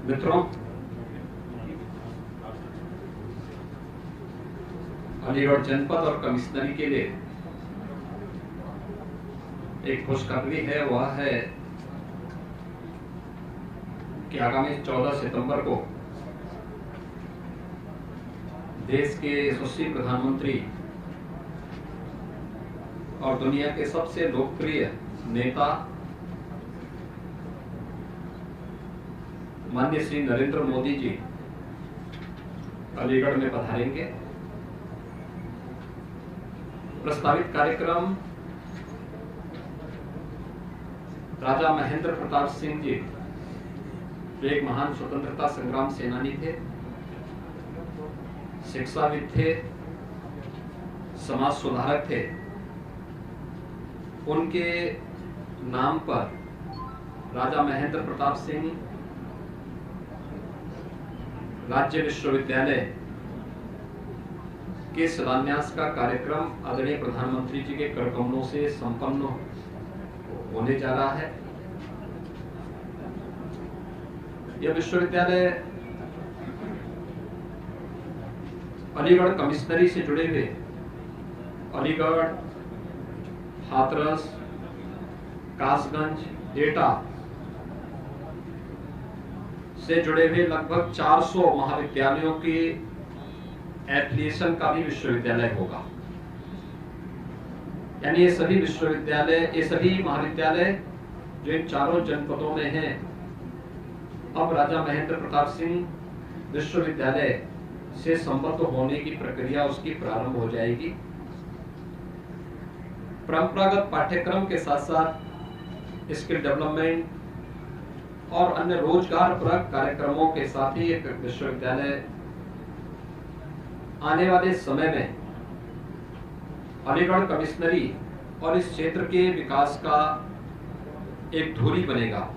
मित्रों, अलीगढ़ जनपद और कमिश्नरी के लिए एक खुशखबरी है। वह है कि आगामी 14 सितंबर को देश के यशस्वी प्रधानमंत्री और दुनिया के सबसे लोकप्रिय नेता माननीय श्री नरेंद्र मोदी जी अलीगढ़ में पधारेंगे। प्रस्तावित कार्यक्रम राजा महेंद्र प्रताप सिंह जी, जो एक महान स्वतंत्रता संग्राम सेनानी थे, शिक्षाविद थे, समाज सुधारक थे, उनके नाम पर राजा महेंद्र प्रताप सिंह राज्य विश्वविद्यालय के शिलान्यास का कार्यक्रम आदरणीय प्रधानमंत्री जी के कर कमलों से संपन्न होने जा रहा है। यह विश्वविद्यालय अलीगढ़ कमिश्नरी से जुड़े हुए अलीगढ़, हाथरस, कासगंज, एटा से जुड़े हुए लगभग 400 महाविद्यालयों के एफिलिएशन का भी विश्वविद्यालय होगा। यानी ये सभी महाविद्यालय जो इन चारों जनपदों में हैं, अब राजा महेंद्र प्रताप सिंह विश्वविद्यालय से संबद्ध होने की प्रक्रिया उसकी प्रारंभ हो जाएगी। परंपरागत पाठ्यक्रम के साथ साथ स्किल डेवलपमेंट और अन्य रोजगार परक कार्यक्रमों के साथ ही एक विश्वविद्यालय आने वाले समय में अलीगढ़ कमिश्नरी और इस क्षेत्र के विकास का एक धुरी बनेगा।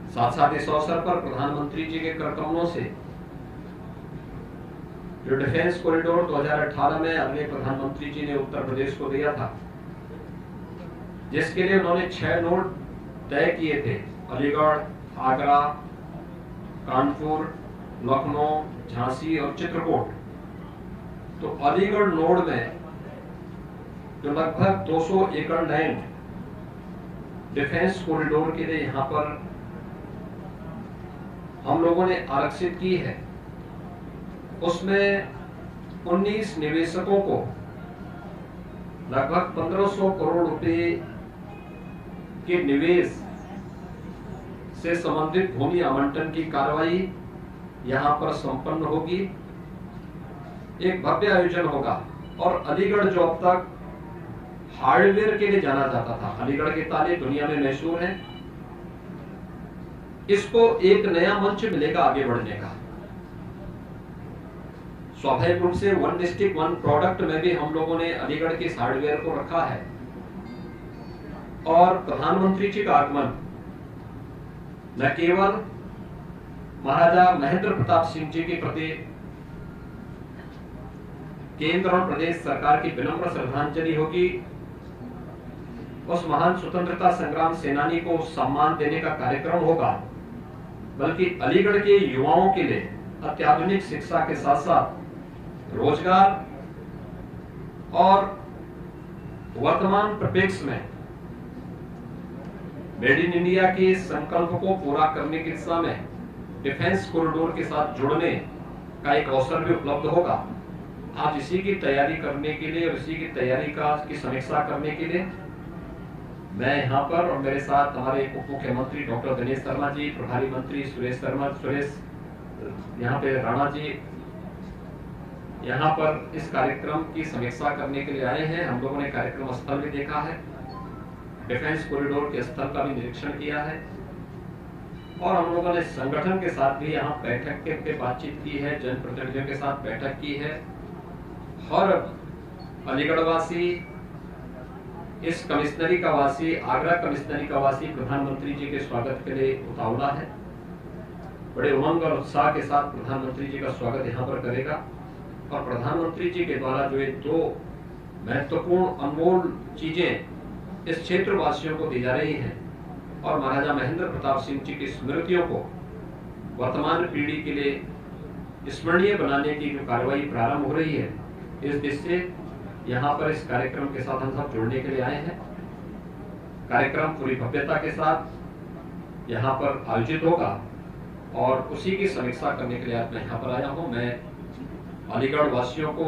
साथ साथ इस अवसर पर प्रधानमंत्री जी के कर कमलों से जो डिफेंस कॉरिडोर 2018 में अगले प्रधानमंत्री जी ने उत्तर प्रदेश को दिया था, जिसके लिए उन्होंने 6 नोड तय किए थे: अलीगढ़, आगरा, कानपुर, लखनऊ, झांसी और चित्रकूट। तो अलीगढ़ नोड में जो लगभग 200 एकड़ लैंड डिफेंस कॉरिडोर के लिए यहां पर हम लोगों ने आरक्षित की है, उसमें 19 निवेशकों को लगभग 1500 करोड़ रुपए के निवेश से संबंधित भूमि आवंटन की कार्रवाई यहां पर संपन्न होगी। एक भव्य आयोजन होगा। और अलीगढ़ जो अब तक हार्डवेयर के लिए जाना जाता था, अलीगढ़ के ताले दुनिया में मशहूर हैं, इसको एक नया मंच मिलेगा आगे बढ़ने का। स्वाभाविक रूप से 1 डिस्ट्रिक्ट 1 प्रोडक्ट में भी हम लोगों ने अलीगढ़ के हार्डवेयर को रखा है। और प्रधानमंत्री जी का आगमन न केवल महाराजा महेंद्र प्रताप सिंह जी के प्रति केंद्र और प्रदेश सरकार की विनम्र श्रद्धांजलि होगी, उस महान स्वतंत्रता संग्राम सेनानी को सम्मान देने का कार्यक्रम होगा, बल्कि अलीगढ़ के युवाओं के लिए अत्याधुनिक शिक्षा के साथ साथ रोजगार और वर्तमान परिप्रेक्ष्य में मेड इन इंडिया के संकल्प को पूरा करने की दिशा में डिफेंस कॉरिडोर के साथ जुड़ने का एक अवसर भी उपलब्ध होगा। आज इसी की तैयारी करने के लिए और इसी की तैयारी की समीक्षा करने के लिए मैं यहाँ पर, और मेरे साथ हमारे उप मुख्यमंत्री डॉक्टर दिनेश शर्मा जी, प्रभारी मंत्री सुरेश यहाँ पे राणा जी यहाँ पर इस कार्यक्रम की समीक्षा करने के लिए आए हैं। हम लोगों ने कार्यक्रम स्थल भी देखा है, डिफेंस कॉरिडोर के स्थल का भी निरीक्षण किया है, और हम लोगों ने संगठन के साथ भी यहाँ बैठक के बातचीत की है, जनप्रतिनिधियों के साथ बैठक की है। और अलीगढ़ वासी, इस कमिश्नरी का वासी, आगरा कमिश्नरी का वासी प्रधानमंत्री जी के स्वागत के लिए उतावला है। बड़े उमंग और उत्साह के साथ प्रधानमंत्री जी का स्वागत यहाँ पर करेगा। और प्रधानमंत्री जी के द्वारा जो ये 2 महत्वपूर्ण अनमोल चीजें इस क्षेत्र वासियों को दी जा रही हैं, और महाराजा महेंद्र प्रताप सिंह जी की स्मृतियों को वर्तमान पीढ़ी के लिए स्मरणीय बनाने की जो कार्रवाई प्रारंभ हो रही है, इस दृष्टि से यहाँ पर इस कार्यक्रम के साथ हम सब जुड़ने के लिए आए हैं। कार्यक्रम पूरी भव्यता के साथ यहाँ पर आयोजित होगा और उसी की समीक्षा करने के लिए आज मैं यहाँ पर आया हूँ। मैं अलीगढ़ वासियों को,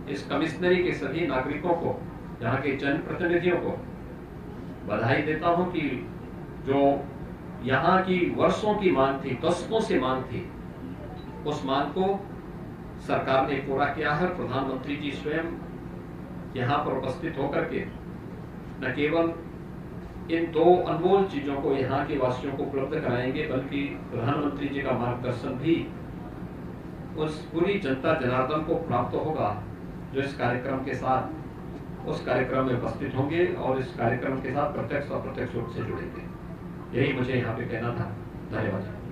इस कमिश्नरी के सभी नागरिकों को, यहाँ के जनप्रतिनिधियों को बधाई देता हूँ कि जो यहाँ की वर्षों की मांग थी, दशकों से मांग थी, उस मांग को सरकार ने पूरा किया है। प्रधानमंत्री जी स्वयं यहाँ पर उपस्थित होकर के न केवल इन दो अनमोल चीजों को यहाँ के वासियों को उपलब्ध कराएंगे, बल्कि प्रधानमंत्री जी का मार्गदर्शन भी उस पूरी जनता जनार्दन को प्राप्त होगा जो इस कार्यक्रम के साथ उस कार्यक्रम में उपस्थित होंगे और इस कार्यक्रम के साथ प्रत्यक्ष और अप्रत्यक्ष रूप से जुड़ेंगे। यही मुझे यहाँ पे कहना था। धन्यवाद।